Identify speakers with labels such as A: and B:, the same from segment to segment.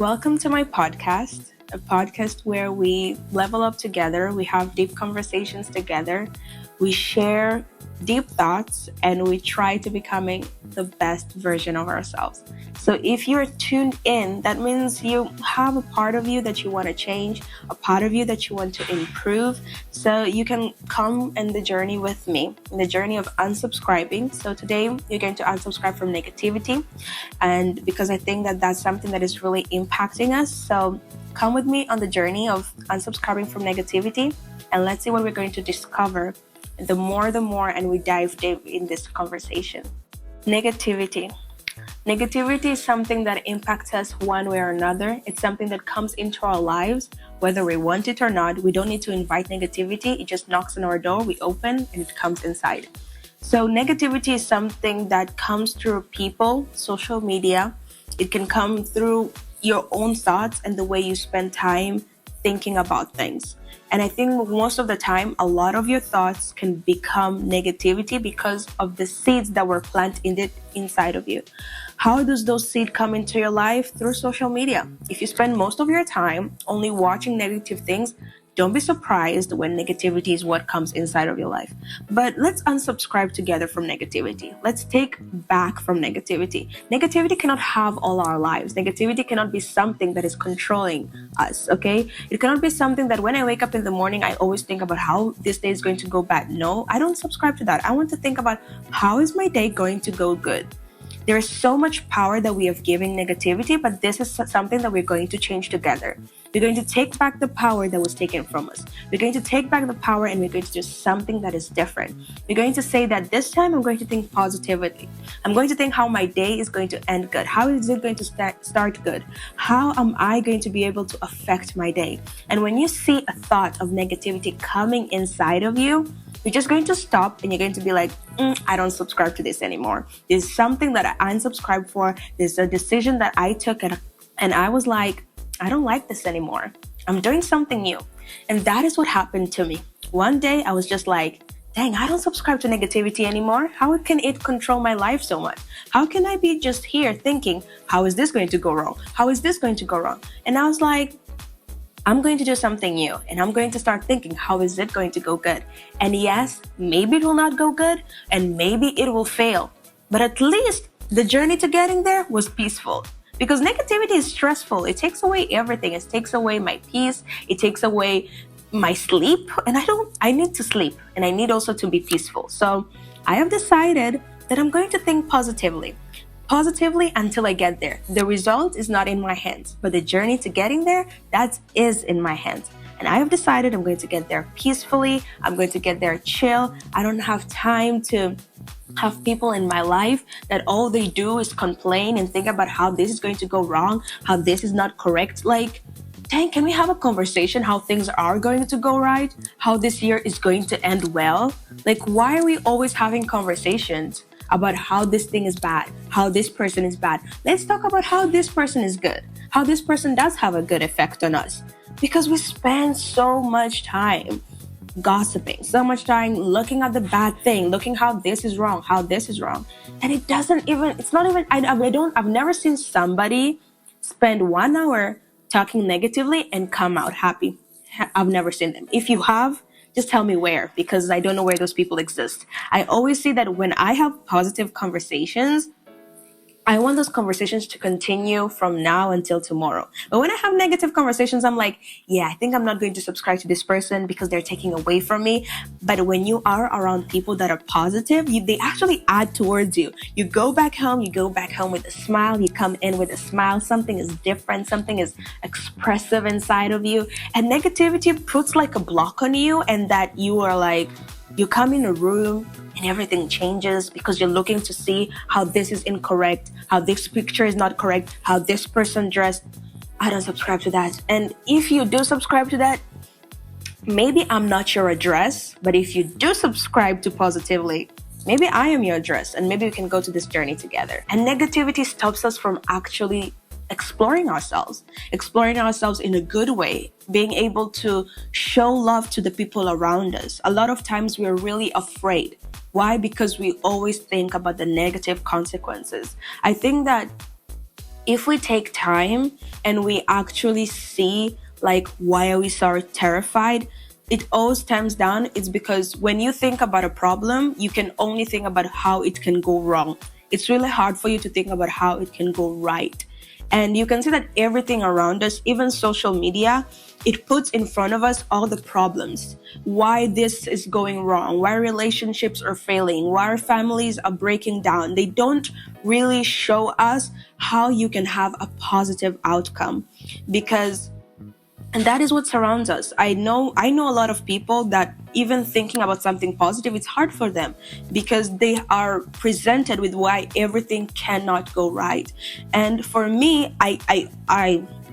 A: Welcome to my podcast, a podcast where we level up together, we have deep conversations together, we share deep thoughts, and we try to becoming the best version of ourselves. So if you're tuned in, that means you have a part of you that you want to change, a part of you that you want to improve. So you can come in the journey with me, in the journey of unsubscribing. So today you're going to unsubscribe from negativity. And because I think that that's something that is really impacting us. So come with me on the journey of unsubscribing from negativity, and let's see what we're going to discover the more, and we dive deep in this conversation. Negativity. Negativity is something that impacts us one way or another. It's something that comes into our lives, whether we want it or not. We don't need to invite negativity. It just knocks on our door, we open, and it comes inside. So negativity is something that comes through people, social media. It can come through your own thoughts and the way you spend time thinking about things. And I think most of the time, a lot of your thoughts can become negativity because of the seeds that were planted inside of you. How does those seeds come into your life? Through social media. If you spend most of your time only watching negative things, don't be surprised when negativity is what comes inside of your life. But let's unsubscribe together from negativity. Let's take back from negativity. Negativity cannot have all our lives. Negativity cannot be something that is controlling us, okay? It cannot be something that when I wake up in the morning, I always think about how this day is going to go bad. No, I don't subscribe to that. I want to think about how is my day going to go good. There is so much power that we have given negativity, but this is something that we're going to change together. We're going to take back the power that was taken from us. We're going to take back the power and we're going to do something that is different. We're going to say that this time I'm going to think positively. I'm going to think how my day is going to end good. How is it going to start good? How am I going to be able to affect my day? And when you see a thought of negativity coming inside of you, you're just going to stop and you're going to be like, I don't subscribe to this anymore. This is something that I unsubscribed for. This is a decision that I took and I was like, I don't like this anymore. I'm doing something new. And that is what happened to me. One day I was just like, dang, I don't subscribe to negativity anymore. How can it control my life so much? How can I be just here thinking, how is this going to go wrong? How is this going to go wrong? And I was like, I'm going to do something new and I'm going to start thinking, how is it going to go good? And yes, maybe it will not go good and maybe it will fail. But at least the journey to getting there was peaceful. Because negativity is stressful. It takes away everything. It takes away my peace. It takes away my sleep. And I need to sleep and I need also to be peaceful. So I have decided that I'm going to think positively until I get there. The result is not in my hands, but the journey to getting there, that is in my hands. And I have decided I'm going to get there peacefully. I'm going to get there chill. I don't have time to have people in my life that all they do is complain and think about how this is going to go wrong, how this is not correct. Like, dang, can we have a conversation how things are going to go right? How this year is going to end well? Like, why are we always having conversations about how this thing is bad, how this person is bad? Let's talk about how this person is good, how this person does have a good effect on us. Because we spend so much time gossiping, so much time looking at the bad thing, looking how this is wrong, how this is wrong. And I've never seen somebody spend 1 hour talking negatively and come out happy. I've never seen them. If you have, just tell me where, because I don't know where those people exist. I always see that when I have positive conversations, I want those conversations to continue from now until tomorrow. But when I have negative conversations, I'm like, yeah, I think I'm not going to subscribe to this person because they're taking away from me. But when you are around people that are positive, they actually add towards you. You go back home with a smile, you come in with a smile, something is different, something is expressive inside of you. And negativity puts like a block on you, and that you are like, you come in a room and everything changes because you're looking to see how this is incorrect, how this picture is not correct, how this person dressed. I don't subscribe to that. And if you do subscribe to that, maybe I'm not your address, but if you do subscribe to positively, maybe I am your address and maybe we can go to this journey together. And negativity stops us from actually exploring ourselves in a good way, being able to show love to the people around us. A lot of times we're really afraid. Why? Because we always think about the negative consequences. I think that if we take time and we actually see like why are we so terrified, it all stems down. It's because when you think about a problem, you can only think about how it can go wrong. It's really hard for you to think about how it can go right. And you can see that everything around us, even social media, it puts in front of us all the problems. Why this is going wrong, why relationships are failing, why our families are breaking down. They don't really show us how you can have a positive outcome, because and that is what surrounds us. I know a lot of people that even thinking about something positive, it's hard for them because they are presented with why everything cannot go right. And for me, I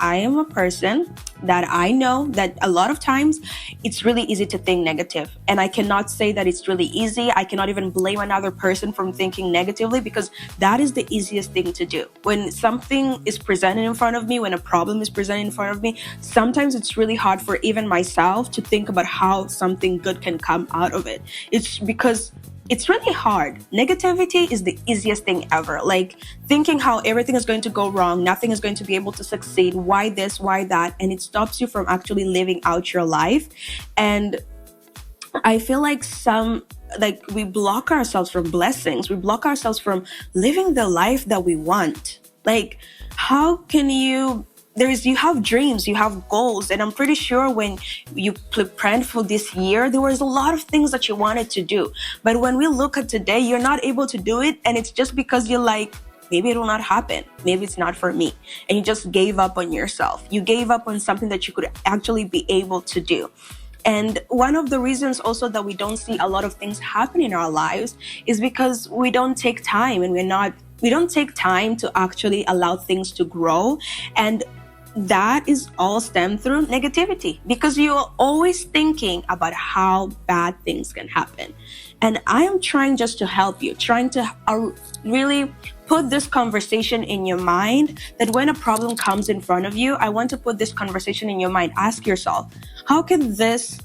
A: am a person that I know that a lot of times it's really easy to think negative. And I cannot say that it's really easy. I cannot even blame another person from thinking negatively, because that is the easiest thing to do. When something is presented in front of me, when a problem is presented in front of me, sometimes it's really hard for even myself to think about how something good can come out of it. It's because it's really hard. Negativity is the easiest thing ever. Like thinking how everything is going to go wrong, nothing is going to be able to succeed, why this, why that, and it stops you from actually living out your life. And I feel like we block ourselves from blessings. We block ourselves from living the life that we want. Like, how can you have dreams, you have goals, and I'm pretty sure when you planned for this year, there was a lot of things that you wanted to do. But when we look at today, you're not able to do it, and it's just because you're like, maybe it will not happen. Maybe it's not for me. And you just gave up on yourself. You gave up on something that you could actually be able to do. And one of the reasons also that we don't see a lot of things happen in our lives is because we don't take time, and we don't take time to actually allow things to grow. And that is all stemmed through negativity, because you're always thinking about how bad things can happen. And I am trying just to help you, trying to really put this conversation in your mind, that when a problem comes in front of you, I want to put this conversation in your mind. Ask yourself, how can this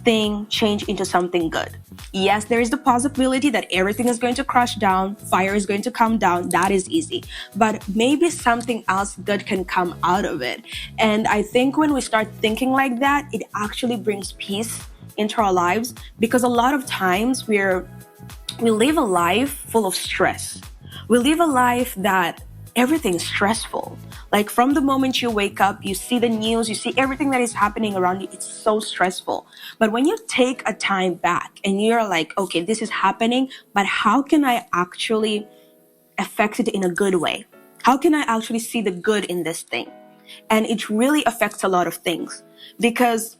A: thing change into something good? Yes, there is the possibility that everything is going to crash down, fire is going to come down. That is easy. But maybe something else good can come out of it. And I think when we start thinking like that, it actually brings peace into our lives, because a lot of times we live a life full of stress. We live a life that everything's stressful. Like from the moment you wake up, you see the news, you see everything that is happening around you. It's so stressful. But when you take a time back and you're like, okay, this is happening, but how can I actually affect it in a good way? How can I actually see the good in this thing? And it really affects a lot of things, because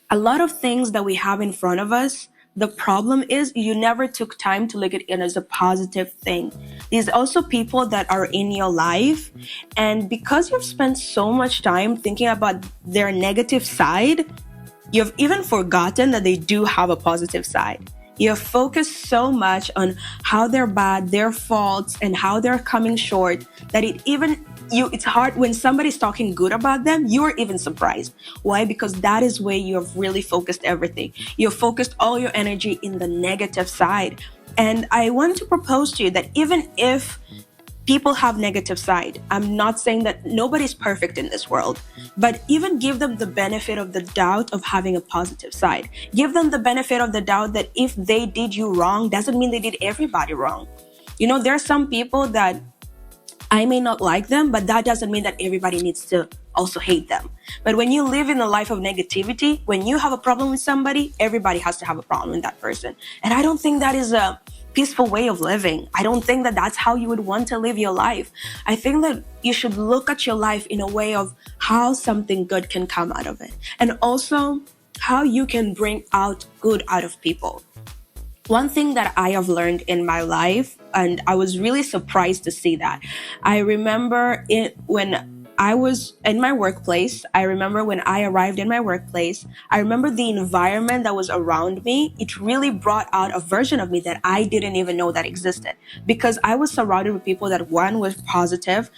A: a lot of things that we have in front of us, the problem is you never took time to look at it as a positive thing. There's also people that are in your life, and because you've spent so much time thinking about their negative side, you've even forgotten that they do have a positive side. You're focused so much on how they're bad, their faults, and how they're coming short, that it's hard when somebody's talking good about them, you're even surprised. Why? Because that is where you have really focused everything. You've focused all your energy in the negative side. And I want to propose to you that even if people have negative side, I'm not saying that nobody's perfect in this world, but even give them the benefit of the doubt of having a positive side. Give them the benefit of the doubt that if they did you wrong, doesn't mean they did everybody wrong. There are some people that I may not like them, but that doesn't mean that everybody needs to also hate them. But when you live in a life of negativity, when you have a problem with somebody, everybody has to have a problem with that person. And I don't think that is a peaceful way of living. I don't think that that's how you would want to live your life. I think that you should look at your life in a way of how something good can come out of it, and also how you can bring out good out of people. One thing that I have learned in my life, and I was really surprised to see that. I remember when I was in my workplace, I remember when I arrived in my workplace, I remember the environment that was around me. It really brought out a version of me that I didn't even know that existed, because I was surrounded with people that, one, was positive.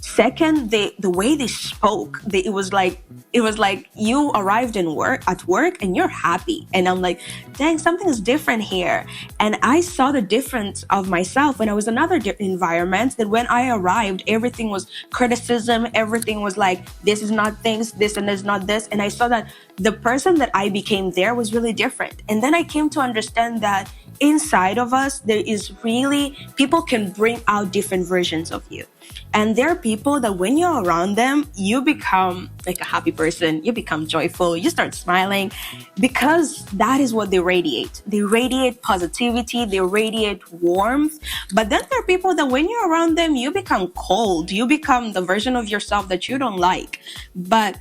A: Second, the way they spoke, it was like you arrived at work and you're happy. And I'm like, dang, something is different here. And I saw the difference of myself when I was in another environment, that when I arrived, everything was criticism. Everything was like, this is not things, this and this is not this. And I saw that the person that I became there was really different. And then I came to understand that inside of us, there is really, people can bring out different versions of you. And there are people that when you're around them, you become like a happy person, you become joyful, you start smiling, because that is what they radiate. They radiate positivity, they radiate warmth. But then there are people that when you're around them, you become cold, you become the version of yourself that you don't like. But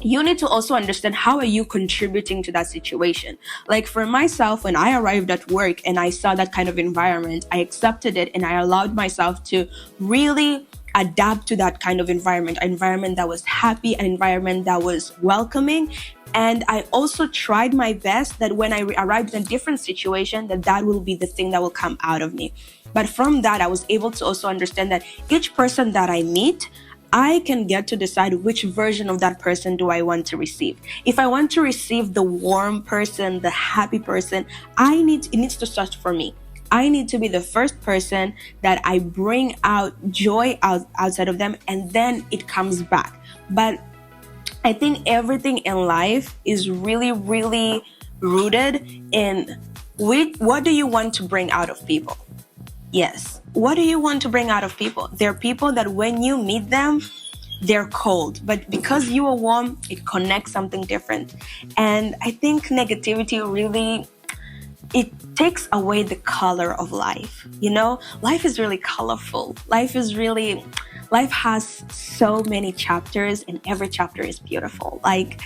A: you need to also understand, how are you contributing to that situation? Like for myself, when I arrived at work and I saw that kind of environment, I accepted it and I allowed myself to really adapt to that kind of environment, an environment that was happy, an environment that was welcoming. And I also tried my best that when I arrived in a different situation, that will be the thing that will come out of me. But from that, I was able to also understand that each person that I meet, I can get to decide which version of that person do I want to receive. If I want to receive the warm person, the happy person, it needs to start for me. I need to be the first person that I bring out joy outside of them, and then it comes back. But I think everything in life is really, really rooted in what do you want to bring out of people? Yes. What do you want to bring out of people? There are people that when you meet them, they're cold, but because you are warm, it connects something different. And I think negativity really, it takes away the color of life. You know, life is really colorful. Life has so many chapters, and every chapter is beautiful. Like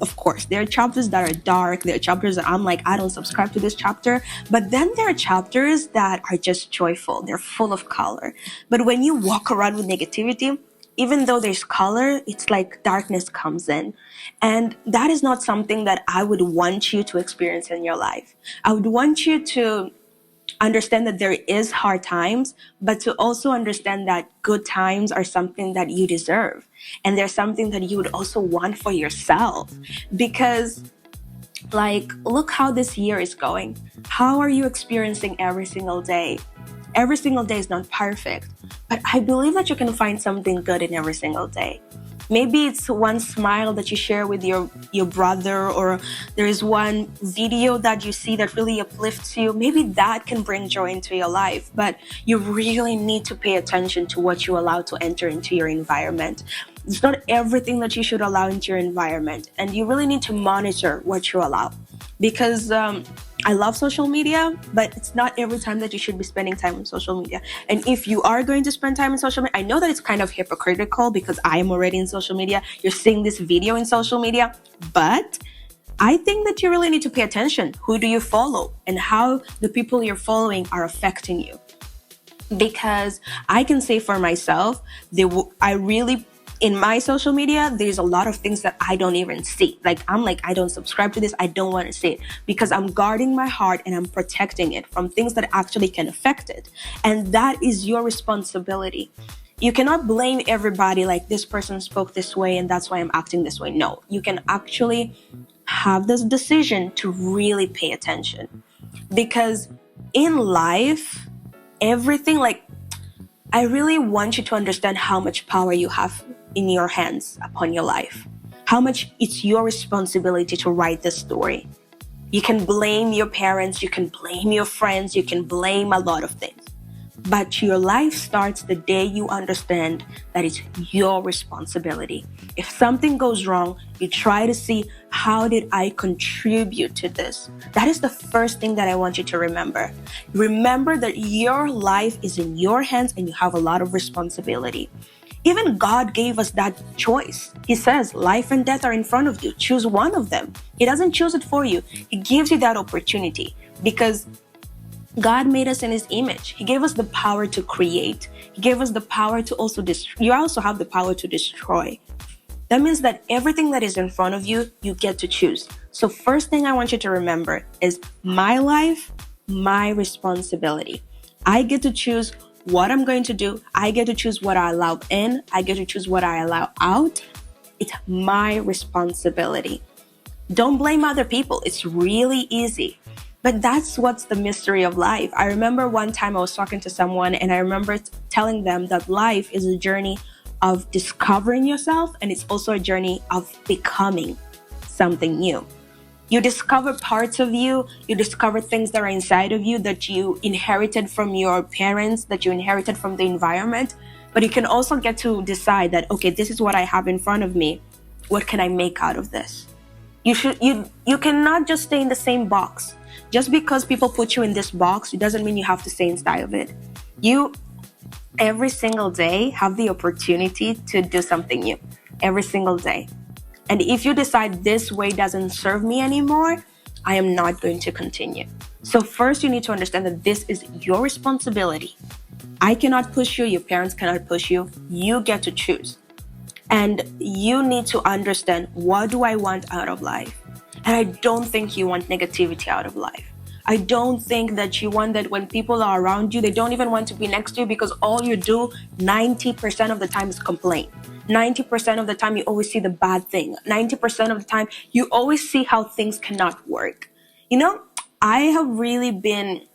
A: of course, there are chapters that are dark. There are chapters that I'm like, I don't subscribe to this chapter. But then there are chapters that are just joyful. They're full of color. But when you walk around with negativity, even though there's color, it's like darkness comes in. And that is not something that I would want you to experience in your life. I would want you to understand that there is hard times, but to also understand that good times are something that you deserve. And there's something that you would also want for yourself. Because like, look how this year is going. How are you experiencing every single day? Every single day is not perfect, but I believe that you can find something good in every single day. Maybe it's one smile that you share with your brother, or there is one video that you see that really uplifts you. Maybe that can bring joy into your life, but you really need to pay attention to what you allow to enter into your environment. It's not everything that you should allow into your environment, and you really need to monitor what you allow. Because I love social media, but it's not every time that you should be spending time on social media. And if you are going to spend time on social media, I know that it's kind of hypocritical because I am already in social media. You're seeing this video in social media, but I think that you really need to pay attention. Who do you follow and how the people you're following are affecting you? Because I can say for myself, in my social media, there's a lot of things that I don't even see. I'm like, I don't subscribe to this. I don't want to see it because I'm guarding my heart and I'm protecting it from things that actually can affect it. And that is your responsibility. You cannot blame everybody like this person spoke this way and that's why I'm acting this way. No, you can actually have this decision to really pay attention. Because in life, everything, I really want you to understand how much power you have in your hands upon your life. How much it's your responsibility to write the story. You can blame your parents, you can blame your friends, you can blame a lot of things. But your life starts the day you understand that it's your responsibility. If something goes wrong, you try to see, how did I contribute to this? That is the first thing that I want you to remember. Remember that your life is in your hands and you have a lot of responsibility. Even God gave us that choice. He says, life and death are in front of you. Choose one of them. He doesn't choose it for you. He gives you that opportunity because God made us in his image. He gave us the power to create. He gave us the power to also destroy. You also have the power to destroy. That means that everything that is in front of you, you get to choose. So first thing I want you to remember is my life, my responsibility. I get to choose what I'm going to do. I get to choose what I allow in. I get to choose what I allow out. It's my responsibility. Don't blame other people. It's really easy. But that's what's the mystery of life. I remember one time I was talking to someone and I remember telling them that life is a journey of discovering yourself, and it's also a journey of becoming something new. You discover parts of you, you discover things that are inside of you that you inherited from your parents, that you inherited from the environment, but you can also get to decide that, okay, this is what I have in front of me. What can I make out of this? You cannot just stay in the same box. Just because people put you in this box, it doesn't mean you have to stay inside of it. You every single day have the opportunity to do something new. Every single day. And if you decide this way doesn't serve me anymore, I am not going to continue. So first you need to understand that this is your responsibility. I cannot push you, your parents cannot push you. You get to choose. And you need to understand, what do I want out of life? And I don't think you want negativity out of life. I don't think that you want that when people are around you, they don't even want to be next to you, because all you do 90% of the time is complain. 90% of the time you always see the bad thing. 90% of the time you always see how things cannot work. You know, I have really been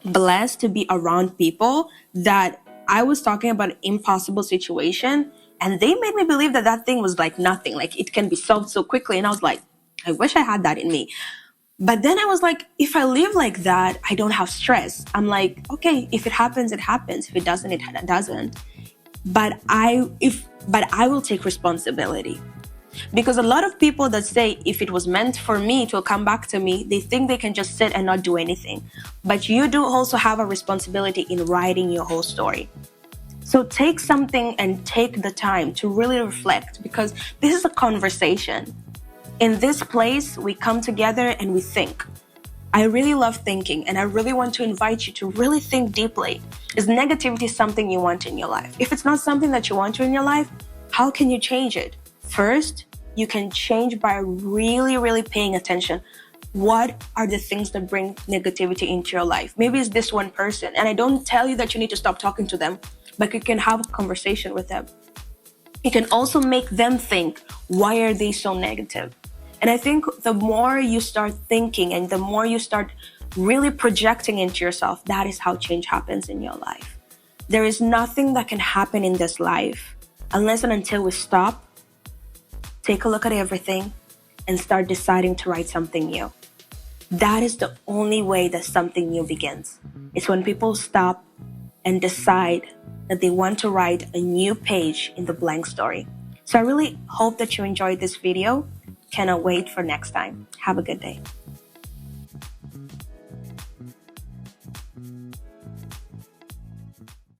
A: blessed to be around people that I was talking about an impossible situation, and they made me believe that that thing was like nothing, like it can be solved so quickly. And I was like, I wish I had that in me. But then I was like, if I live like that, I don't have stress. I'm like, okay, if it happens, it happens. If it doesn't, it doesn't. But I will take responsibility. Because a lot of people that say, if it was meant for me, it will come back to me, they think they can just sit and not do anything. But you do also have a responsibility in writing your whole story. So take something and take the time to really reflect, because this is a conversation. In this place, we come together and we think. I really love thinking, and I really want to invite you to really think deeply. Is negativity something you want in your life? If it's not something that you want in your life, how can you change it? First, you can change by really, really paying attention. What are the things that bring negativity into your life? Maybe it's this one person, and I don't tell you that you need to stop talking to them, but you can have a conversation with them. You can also make them think, why are they so negative? And I think the more you start thinking and the more you start really projecting into yourself, that is how change happens in your life. There is nothing that can happen in this life unless and until we stop, take a look at everything, and start deciding to write something new. That is the only way that something new begins. It's when people stop and decide that they want to write a new page in the blank story. So I really hope that you enjoyed this video. Cannot wait for next time. Have a good day.